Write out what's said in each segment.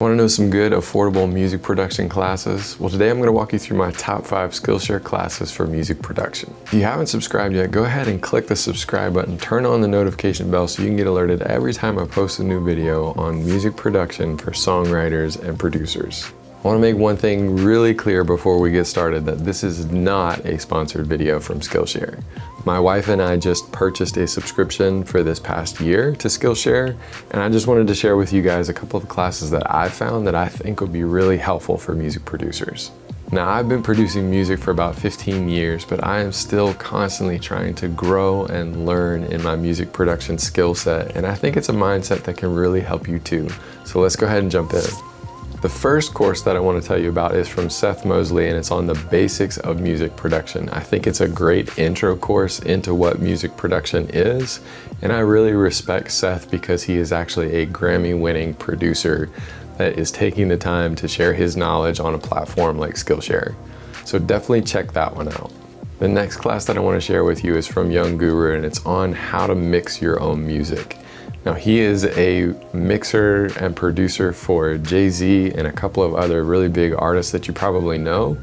Want to know some good, affordable music production classes? Well, today I'm going to walk you through my top 5 Skillshare classes for music production. If you haven't subscribed yet, go ahead and click the subscribe button, turn on the notification bell so you can get alerted every time I post a new video on music production for songwriters and producers. I want to make one thing really clear before we get started, that this is not a sponsored video from Skillshare. My wife and I just purchased a subscription for this past year to Skillshare, and I just wanted to share with you guys a couple of classes that I found that I think would be really helpful for music producers. Now, I've been producing music for about 15 years, but I am still constantly trying to grow and learn in my music production skill set, and I think it's a mindset that can really help you too. So let's go ahead and jump in. The first course that I want to tell you about is from Seth Mosley, and it's on the basics of music production. I think it's a great intro course into what music production is, and I really respect Seth because he is actually a Grammy-winning producer that is taking the time to share his knowledge on a platform like Skillshare. So definitely check that one out. The next class that I want to share with you is from Young Guru, and it's on how to mix your own music. Now, he is a mixer and producer for Jay-Z and a couple of other really big artists that you probably know.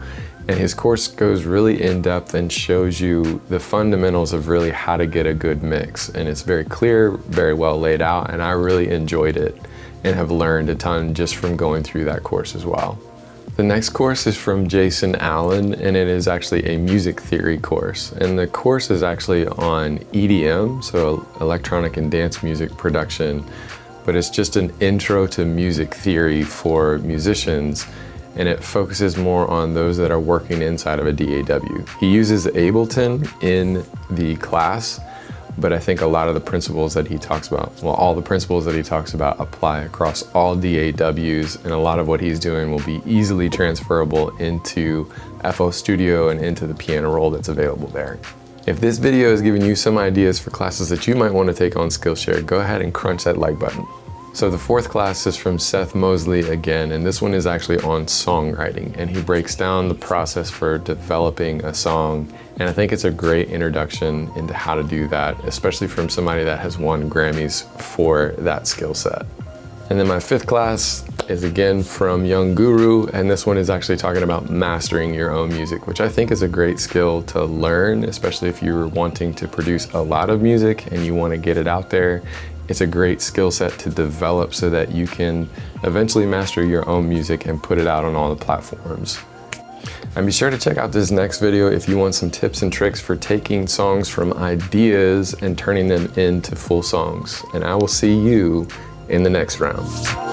And his course goes really in depth and shows you the fundamentals of really how to get a good mix. And it's very clear, very well laid out, and I really enjoyed it and have learned a ton just from going through that course as well. The next course is from Jason Allen, and it is actually a music theory course. And the course is actually on EDM, so electronic and dance music production, but it's just an intro to music theory for musicians, and it focuses more on those that are working inside of a DAW. He uses Ableton in the class, but I think a lot of the principles that he talks about, well, all the principles that he talks about apply across all DAWs, and a lot of what he's doing will be easily transferable into FL Studio and into the piano roll that's available there. If this video has given you some ideas for classes that you might want to take on Skillshare, go ahead and crunch that like button. So the fourth class is from Seth Mosley again, and this one is actually on songwriting, and he breaks down the process for developing a song, and I think it's a great introduction into how to do that, especially from somebody that has won Grammys for that skill set. And then my fifth class is again from Young Guru, and this one is actually talking about mastering your own music, which I think is a great skill to learn, especially if you're wanting to produce a lot of music and you want to get it out there. It's a great skill set to develop so that you can eventually master your own music and put it out on all the platforms. And be sure to check out this next video if you want some tips and tricks for taking songs from ideas and turning them into full songs. And I will see you in the next round.